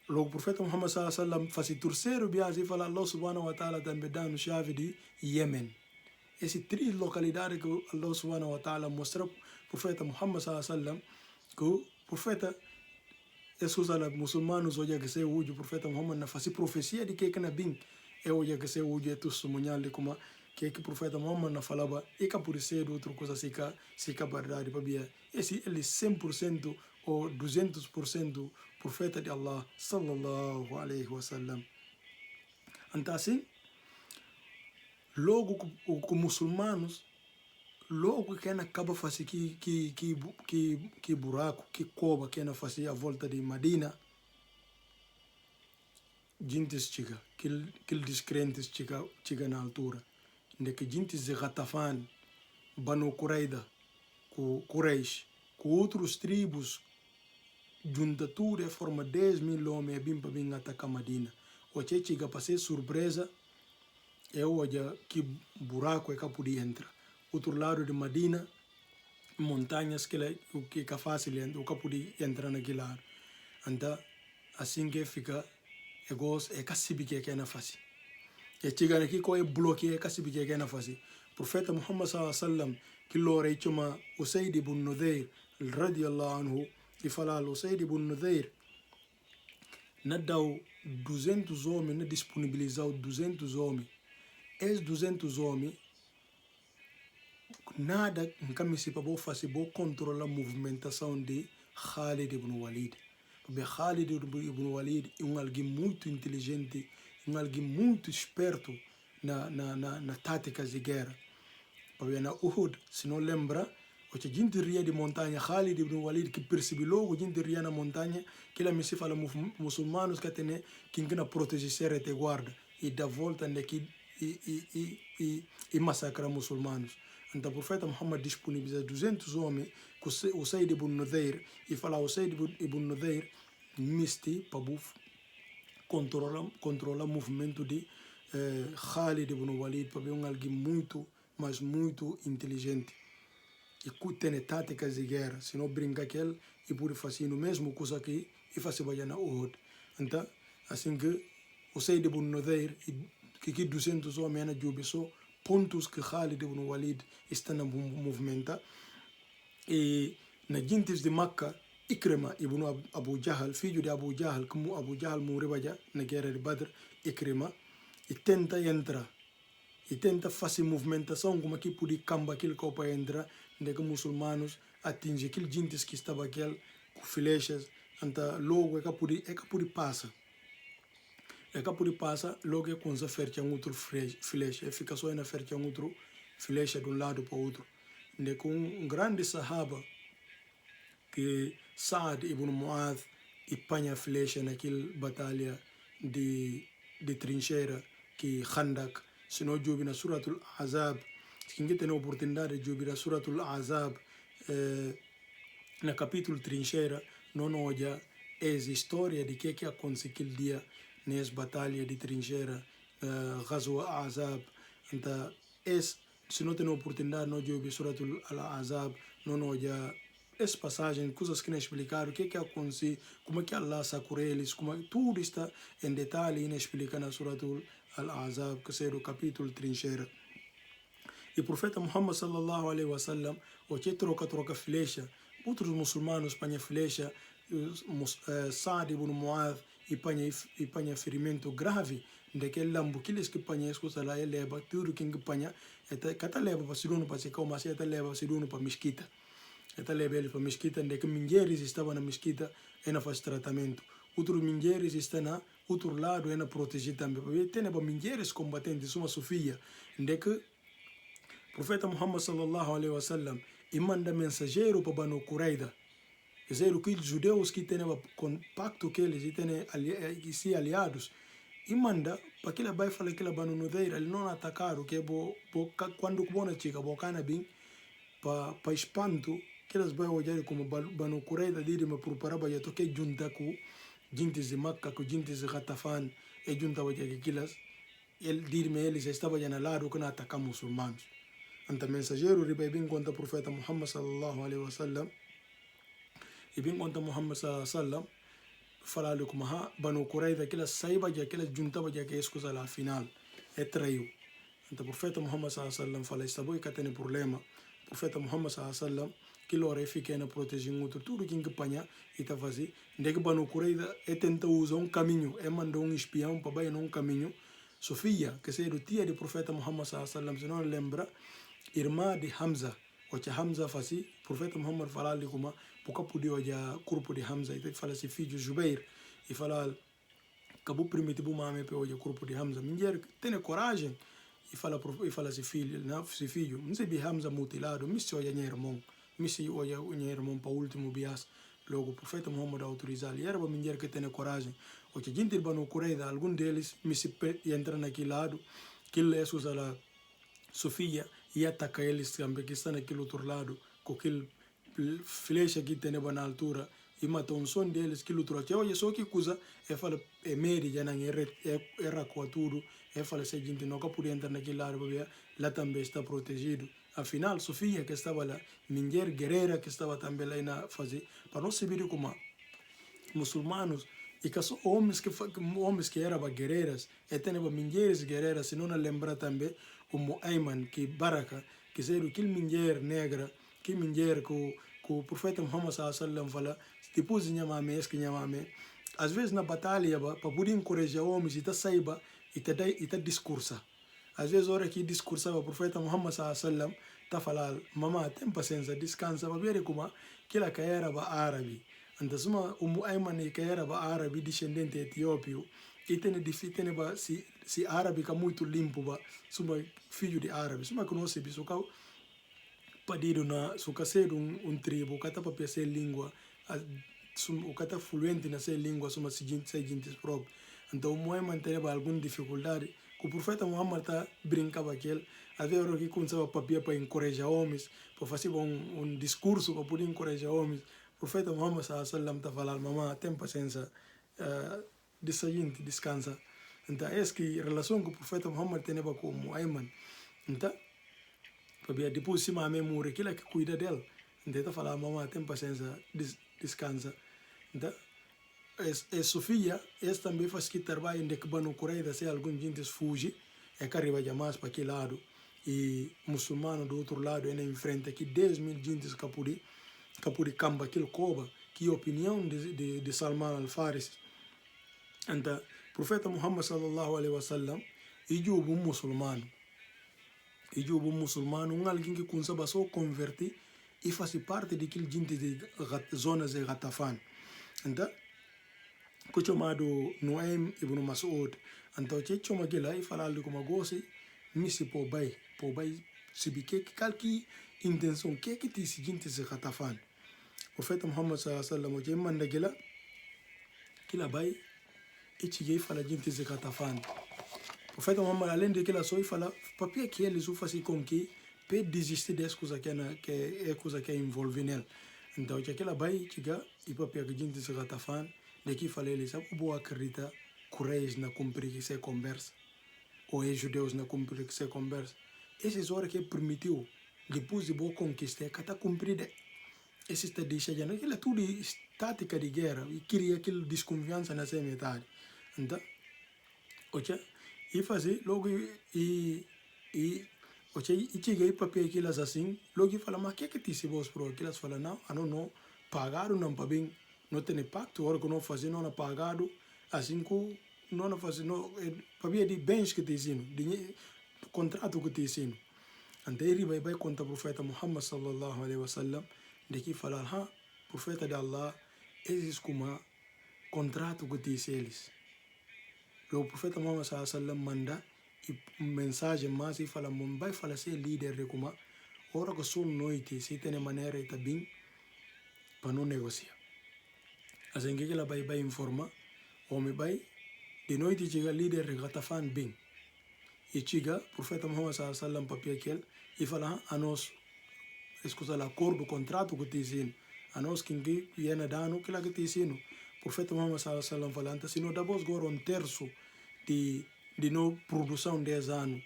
Logo o profeta Muhammad sallallahu alaihi wasallam faz o terceiro viagem e fala Allah subhanahu wa ta'ala também dando chave de Yemen. Essas três localidades que Allah subhanahu wa ta'ala mostra profeta Muhammad sallallahu alaihi wasallam que o profeta esses muçulmanos hoje que se o profeta Muhammad na faz profecia de que na bem é hoje que se hoje é testemunhal de como que o profeta Muhammad na falava e que por ser outra coisa se que verdade para bia esse ele 100% ou 200% profeta de Allah sallallahu alaihi wasallam. Então assim logo com muçulmanos logo que ela acaba fazendo que buraco, que cova que ela fazia a volta de Medina, gente chega, que descrentes chega na altura, onde que gente de Ghatafan, Banu Quraida, com Quraysh, com outros tribos, junta tudo e forma 10.000 homens para vir atacar Medina. O que chega para ser surpresa é hoje que buraco é que podia entrar. Outro lado de Medina, montanhas que é fácil o que podia entrar naquele lado. Então, assim que fica, é gosto, é que sabe que é na face. E chega aqui com o bloqueio, é que sabe que é na face. O profeta Muhammad sallallahu alaihi wasallam, que lorei chama Usaid ibn Nudayr, radiyallahu anhu, e fala Usaid ibn Nudayr, na deu 200 homens, na disponibilizou 200 homens. Esses 200 homens, nada nunca se para fazer bom controlar a movimentação de Khalid ibn Walid. Porque Khalid ibn Walid é alguém muito inteligente, alguém muito esperto na táticas de guerra. Porque na Uhud, se não lembra, o que a gente ria de montanha, Khalid ibn Walid que percebeu logo a gente ria na montanha, que ele me se fala muçulmanos que tem que proteger e te guarda e dá volta aqui e massacra muçulmanos. Então o profeta Muhammad disponibiliza 200 homens com o Said ibn Nudayr e fala o Said ibn Nudayr misti para controlar o movimento de Khalid ibn Walid para ver alguém muito, mas muito inteligente e que tem táticas de guerra, se não brinca que ele e pode fazer o mesmo coisa aqui e fazer bem na Uhud. Então assim que o Said ibn Nudayr que 200 homens na jubiçou pontos que Khalid ibn Walid está na movimenta e na gentes de Makkah Ikrima ibn Abu Jahl, filho de Abu Jahl, como Abu Jahl morreu na guerra de Badr, Ikrima e tenta entrar e tenta fazer movimentação como aqui podia cambar aquele que para entrar, onde que muçulmanos atingem aqueles gentes que estava aquele com flechas, então logo é que podia passar. É que por passa, logo é quando se ferte um outro flecha, fica só na ferte um outro flecha de um lado para o outro. E com um grande sahaba, que Saad ibn Mu'adh, e panha flecha naquela batalha de trincheira, que Khandak, se não jogue na Suratul Azab, quem tem a oportunidade de jogar na Suratul Azab, na capítulo trincheira, não olha essa história de que aconteceu aquele dia, nessa batalha de trincheira, Ghazwa Azab. Então, esse se não tem oportunidade, não de ouvir Suratul Al-Azab, não olha essa passagem, coisas que não explicaram, o que aconteceu, como é que Allah sacou eles, tudo está em detalhe e explica na Suratul Al-Azab, que é o capítulo trincheira. E o profeta Muhammad sallallahu alaihi wasallam, o que troca flecha, outros muçulmanos panha flecha, Saad ibn Muadh e panha ferimento grave, daquele lambo que eles que panha escuta lá, ele leva tudo que panha, até leva para Siruno para secar, mas até leva Siruno para mesquita. Até leva ele para mesquita, onde que mulheres estavam na mesquita e não faz tratamento. Outros mulheres estão na outro lado e não proteger também. Porque tem mulheres combatentes, uma Sofia, onde que o profeta Muhammad sallallahu alaihi wasallam e manda mensageiro para Banu Quraida. Quer dizer, que os judeus que têm compacto que eles têm se aliados, e manda para aquele vai falar que Banu Nudeira, ele não atacaram, que quando o bona chica, bocana bem, para espanto, que eles vão olhar como Banu Quraida, direm para preparar para tocar junta com gente de Makkah, com gente de Ghatafan, e junta para aquelas, ele direm eles estavam já na lado que não atacam muçulmanos. Então, mensageiro riba bem conta o profeta Muhammad sallallahu alaihi wasallam e bem conta Muhammad sallallahu alaihi wasallam falaram como Banu Quraida aquela saiba de aquela juntava de aquela coisa lá final é traiu. Então o profeta Muhammad sallallahu alaihi wasallam fala está bom que tem problema. O profeta Muhammad sallallahu alaihi wasallam que lore fica na proteger outro tudo que empanha e tá fazer. Daí Banu Quraida tenta usar caminho, mandou espião para baixo num caminho. Sofia, que é o tia do profeta Muhammad sallallahu alaihi wasallam, se não lembra, irmã de Hamza, o que Hamza fazia, o profeta Muhammad falava ali como pouco podia olhar o corpo de Hamza, e fala se filho Jubair, e fala acabou primitivo mame para olhar o corpo de Hamza, mulher tem coragem, e fala se filho, não se filho, não se Hamza mutilado, me se olha minha irmão, me se olha minha irmão para o último bias, logo o profeta Muhammad autorizar, e era uma mulher que tem coragem, o que gente de Banu Quraida, algum deles me se entra naquele lado, que ele é usar Sofia e ataca eles também que estão naquele outro lado com aquele flecha que tem na altura e mata som deles que lutou até olha só que coisa é fala é meri já não é racoa tudo é fala se a gente não pode entrar naquele lado porque lá também está protegido. Afinal Sofia que estava lá mulher guerreira que estava também lá na fazer para não se vir como muçulmanos e que são homens que eram guerreiras e tem mulheres guerreiras se não lembra também como Ayman, que Baraka, que seria aquele mulher negra, que mulher que o profeta Muhammad sallallahu alaihi wasallam fala, depois de nyamame, às vezes na batalha, para poder encorajar homens, e saiba, e tá discursa. Às vezes, a hora que discursava o profeta Muhammad sallallahu alaihi wasallam, tá falando, mamá, tem paciência, descansa, para ver como que ela era árabe. Então, o Ayman que era árabe, descendente etiópio, e tem se árabe que é muito limpo ba suma filho de árabe suma que não se biso ka padido na suka ser tribo kata para ser língua o kata fluente na ser língua suma se gente próprio então o Muhammad teve alguma dificuldade que o profeta Muhammad tá brincava aquele até hora que começava papia para encorajar homens para fazer discurso para poder encorajar homens o profeta Muhammad sallallahu alaihi wasallam tá falando mamá tem paciência dessa gente descansa. Então, essa que a relação que o profeta Muhammad tem com o Ayman. Então, para depois se mamãe morre, aquilo que cuida dela. Então, está falando, mamãe, tem paciência, descansa. Então, Sofia, essa também faz que trabalho em que Banu Quraida, se algum gente fuge, é que arriba mais para aquele lado. E muçulmano do outro lado, é em frente, aqui 10.000 gente que camba aquele coba, que é a opinião de Salman al-Farisi. Então, o profeta Muhammad sallallahu alaihi wasallam ijo um muçulmano alguém que consegue só converter e faz parte daquele gente de zonas de Ghatafan. Então, que é chamado Nuaym ibn Mas'ud. Então, que é chamado aquele e fala como gosto, misi por bai se bique que intenção que tem gente de Ghatafan. O profeta Muhammad sallallahu alaihi wasallam que manda aquela bai e cheguei a falar gente de Ghatafan. O profeta Muhammad, além de que ela só fala, papel que eles fazem com que pode desistir das coisas que é envolve nela. Então, que aquela vai chegar e papel que gente de Ghatafan, daqui fala eles, sabe o boa acredita, Quraysh na cumprir que se conversa, ou é judeus na cumprir que se conversa. essas horas que permitiu, depois de boa conquista, que está cumprida. Esse está deixando, aquilo é tudo estática de guerra, e cria aquela desconfiança na sua metade. Então, ocha, e fazer, logo, ocha, e chega aí papel aquelas assim, logo e fala, mas que te se vos pro? Aquelas fala, não, pagaram não para bem, não tem pacto, hora que não fazer, não é pagado, assim que não fazer, não, para bem de bens que te ensino, de contrato que te ensino. Então ele vai contar o profeta Muhammad sallallahu alaihi wasallam, de que falar, profeta de Allah, esses como contrato que te eles. O profeta Muhammad sallallahu alaihi wasallam manda e mensagem mais e fala, vai falar ser líder de como, hora que sou noite, se tem maneira de bem, para não negociar. Assim que ela vai informar, homem vai, de noite chega líder de Gatafan bem. E chega, profeta Muhammad sallallahu alaihi wasallam papel aquele, e fala, a nós, escuta o acordo, o contrato que te ensino, a nós quem ia dano, que lá que te ensino. Profeta Muhammad sallallahu alaihi wasallam fala, se não dá vos agora terço de não produção de 10 anos,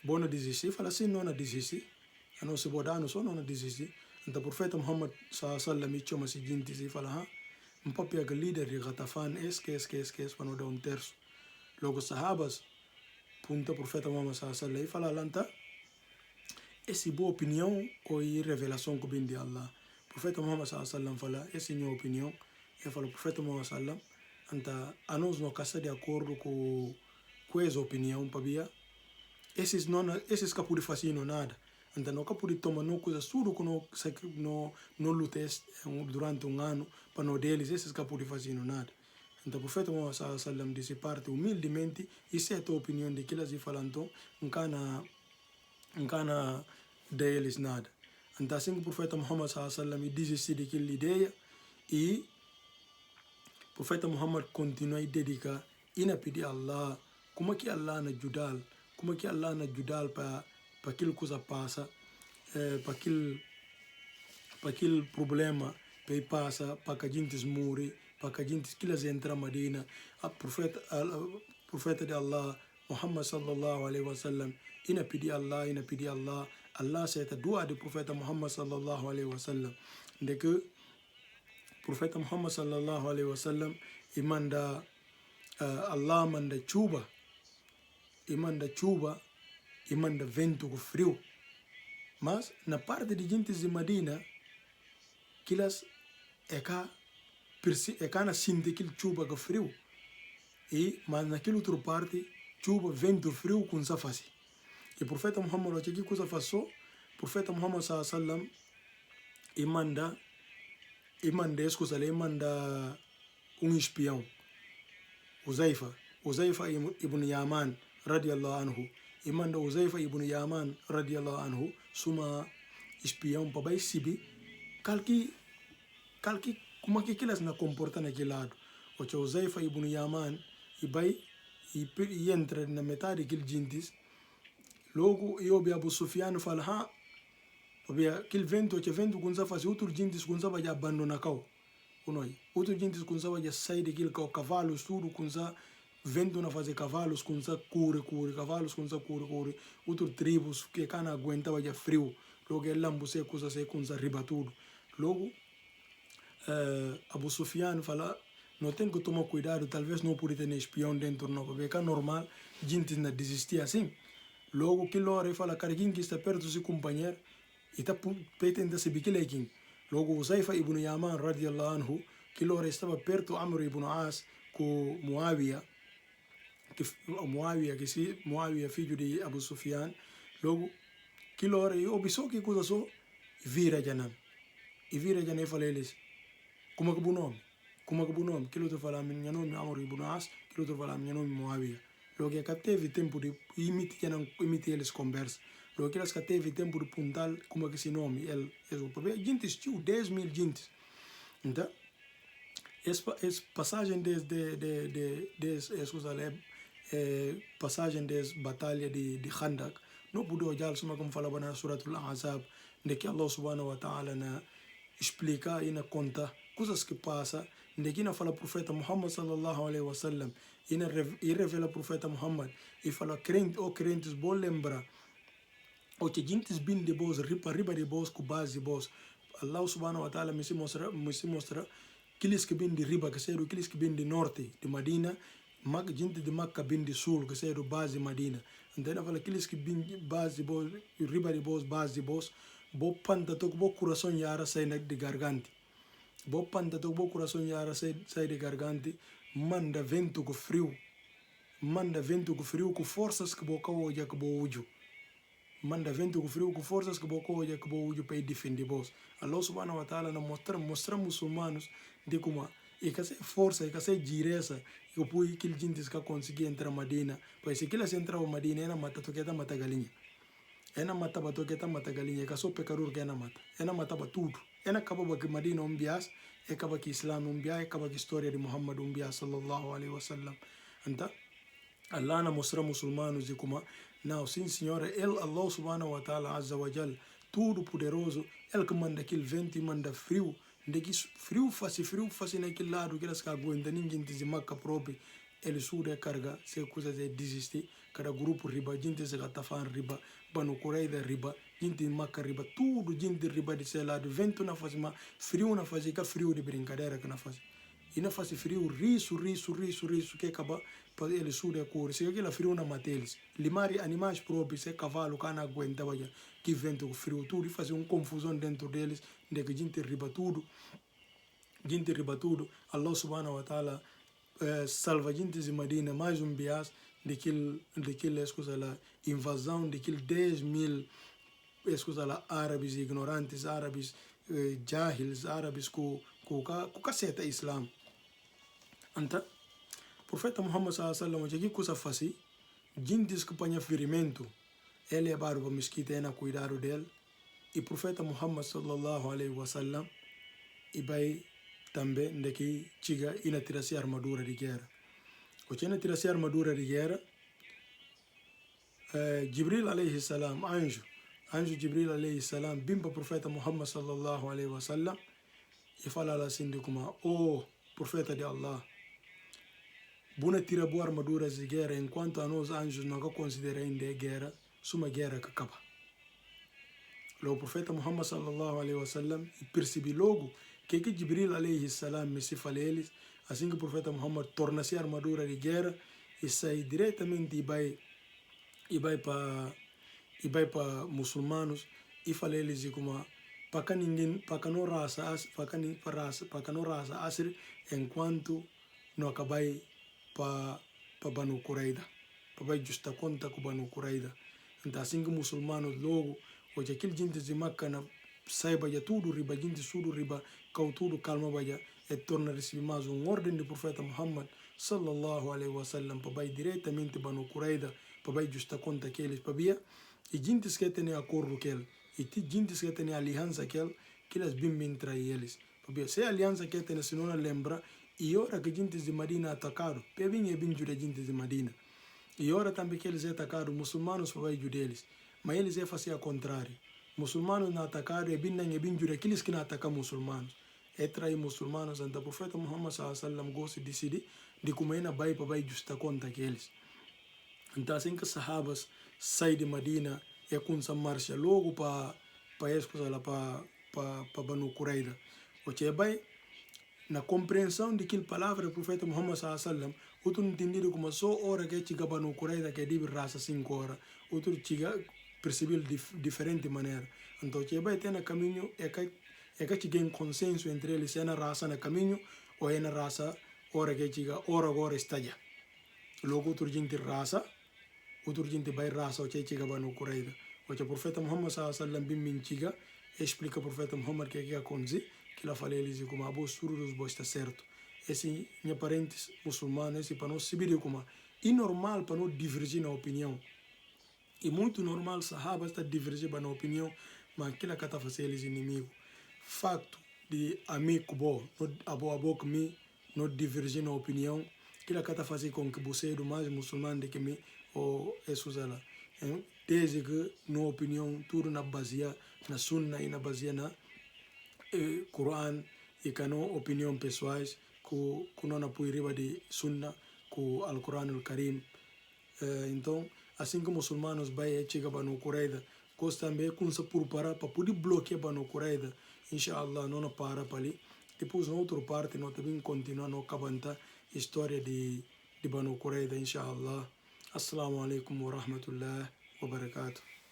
bom não desistir, fala assim, não desistir, a nós se pode dar, só não desistir. Então o profeta Muhammad sallallahu alaihi wasallam me chama seguinte e fala, papel que líder de Gatafan, esquece, para não dar terço. Logo sahabas, punta profeta Muhammad sallallahu alaihi wasallam e fala, lanta, essa boa opinião ou revelação que vem de Allah. O profeta Muhammad sallallahu alaihi wasallam fala, essa é a minha opinião. Ele fala, o profeta Muhammad sallallahu alaihi wasallam, a nós não caça de acordo com essa opinião, para esses que podem fazer nada. Então não pode tomar não coisa tudo que não luta durante ano para não deles, esses que podem fazer nada. Então o profeta Muhammad sallallahu alaihi wasallam disse parte humildemente e certa opinião de que eles falam, então não cana deles nada. Então assim que o profeta Muhammad sallallahu alaihi wasallam desistiu daquela ideia e o profeta Muhammad continua a dedicar e a pedir a Allah como que Allah na ajudar, como que Allah na ajudar para aquilo que passa, para aquele problema que passa, para que a gente morre, para que a gente que eles entram na Medina. O profeta de Allah, Muhammad sallallahu alaihi wasallam, ina pedir Allah, Allah aceita dua do profeta Muhammad sallallahu alaihi wasallam, de que o profeta Muhammad sallallahu alaihi wasallam Allah manda chuva, e manda vento com frio. Mas na parte de gente de Medina, que elas na sinta aquele chuva com frio. Mas naquela outra parte, chuva, vento, frio com safasi. E o profeta Muhammad, o que coisa passou? O profeta Muhammad sallallahu alaihi wasallam manda espião, Uzaifa ibn Yaman radiallahu anhu, e manda Uzaifa ibn Yaman radiallahu anhu suma espião para vai sibi calque como que elas na comporta naquele lado. O que Uzaifa ibn Yaman e vai e entra na metade daquele gentes. Logo eu vi Abu Sufyan fala, aquele vento com sa faz outro gentes com sa vai abandonar cau. Outro gentes com sa vai sair daquele cavalos tudo com sa vento na fazer cavalos com sa cure, cavalos com sa cure. Outro tribos que cana aguenta vai frio. Logo ele lambuse coisa se com sa riba tudo. Logo Abu Sufyan fala, não tem que tomar cuidado, talvez não pode ter espião dentro não, porque é normal gente não desistir assim. Logo que hora fala, cara, quem que está perto do seu companheiro e está pretendendo se biquila aqui. Logo Uzaifa ibn Yaman radiallahu anhu, que hora estava perto Amr ibn As com Muawiyah, Muawiyah filho de Abu Sufyan. Logo que hora eu observo que coisa só vira janan e fala eles, como que bom nome, que outro fala minha nome Amr ibn As, que outro fala minha nome Muawiyah. Logo que teve tempo de imitar eles conversa. Logo que eles teve tempo de puntal como que esse nome gente estiu 10.000 gente. Então essa passagem passagem das batalha de Khandak não pude olhar como falava na Suratul Ahzab, de que Allah subhanahu wa ta'ala na explica e na conta coisas que passa, de que na fala o profeta Muhammad sallallahu alaihi wasallam e revela o profeta Muhammad e fala crentes bom lembrar o que jintis bin de bos riba de bos ku base de bos Allah subhanahu wa ta'ala me se mostra kilis que bin de riba que sedo kilis que bin de norte de Madina gente de Macca bin de sul que sedo base de Madina então ela fala kilis que bin base de bos riba de bos base de bos bo panta to bo coração yara sai de gargante bo panta to bo coração yara sai de gargante manda vento com frio com forças que bo kawoja que bo uju manda vento com frio com forças que bo kawoja que bo uju para defender bos Allah subhanahu wa ta'ala na mostra muçulmanos de como e que essa força e que essa direza e o pui que gente que conseguir entrar Madina pois se que eles entrar Madina ena mata toqueta mata galinha ena mata toqueta mata galinha que só pecador que ena mata tudo ena acaba que Madina bias e acaba que Islam bias e acaba que história de Muhammad bias sallallahu alaihi wasallam anta Allah na mostra muçulmanos de como não sim senhora ele Allah subhanahu wa ta'ala azza wa jal tudo poderoso ele que manda aquele vento e manda frio ndeki frio fácil naquele lado que elas que aguenta ninguém diz maca próprio ele suda carga se coisa de desistir cada grupo riba gente se gata fan riba banu coreia riba gente maca riba tudo gente riba de seu lado vento na faz mas frio na faz que frio de brincadeira que na faz e na faz frio riso que acaba para ele suda a cor se aquela frio na mateles limari animais próprios se cavalo que não aguenta vai que vento frio tudo e fazer uma confusão dentro deles de que gente riba tudo Allah subhanahu wa ta'ala salva gente de Madina mais bias daquele escusa lá invasão daquele 10.000 escusa lá árabes ignorantes árabes jahils árabes com caceta Islam anta profeta Muhammad sallallahu alaihi wasallam que coisa fácil gente que panha ferimento ele é barba mesquita na cuidado dele e profeta Muhammad sallallahu alaihi wasallam e vai também daqui chega e na tirase armadura de guerra o que na tirase armadura de guerra Jibril alaihi salam anjo Jibril alaihi salam bimba profeta Muhammad sallallahu alaihi wasallam e fala assim de como profeta de Allah buna tira boa armadura de guerra enquanto a nós anjos não considera ainda guerra suma guerra que acaba o profeta Muhammad sallallahu alaihi wasallam percebe logo que Jibril alaihi salam me se fala eles assim que o profeta Muhammad torna-se armadura de guerra e sai diretamente e vai para muçulmanos e fala eles como para ninguém para não raça asir enquanto não acabai para Banu Quraida para vai justa conta com Banu Quraida então assim que muçulmanos logo hoje aquele gente de Makkah na saiba já tudo riba gente tudo riba cau tudo calma vai e torna a receber mais ordem do profeta Muhammad sallallahu alaihi wasallam para vai diretamente Banu Quraida para vai justa conta aqueles para via e gente que tem acordo com ele e gente que tem aliança com ele que eles bem trair eles para via se a aliança que tem se não lembra e hora que gente de Madina atacaram bem juda gente de Madina e hora também que eles atacaram muçulmanos para vai juda eles mas eles fazer ao contrário muçulmanos não atacaram e bem juda aqueles que não atacam muçulmanos trair muçulmanos então o profeta Muhammad sallallahu alaihi wasallam gosta de decidir de como ainda vai para vai justa conta aqueles então assim que sahabas saem de Madina e com essa marcha logo para Banu Quraida o que vai na compreensão de aquela palavra do profeta Muhammad sallallahu alaihi wasallam outro entendido como só hora que chega Banu Quraida que deve raça 5 horas outro chega perceber de diferente maneira então que vai ter no caminho é que chega em consenso entre eles se é na raça no caminho ou é na raça hora que chega hora agora está já logo outro gente raça outro gente vai raça o que chega Banu Quraida o que o profeta Muhammad sallallahu alaihi wasallam bem chega explica o profeta Muhammad que acontece que lá falei eles como abo surdos bo está certo esse minha parentes muçulmanos esse para não se vir como é normal para não divergir na opinião e muito normal sahabas está divergir na opinião mas aquilo que está fazendo eles inimigo facto de amigo bom abo que me não divergir na opinião aquilo que está fazendo com que você é mais muçulmano do que me ou isso lá desde que na opinião tudo na baseia na sunna e na baseia na Quran e que não opinião pessoais que não apoia riba de sunna com Al-Quran Al-Karim então assim que muçulmanos vai chegar Banu Quraida Cos também kunsa purpara para poder bloquear Banu Qurayza. Inshallah, não para ali. Depois, na outra parte, nós também continuamos a cabanta história de Banu Qurayza, inshallah. Assalamu alaikum wa rahmatullahi wa barakatuh.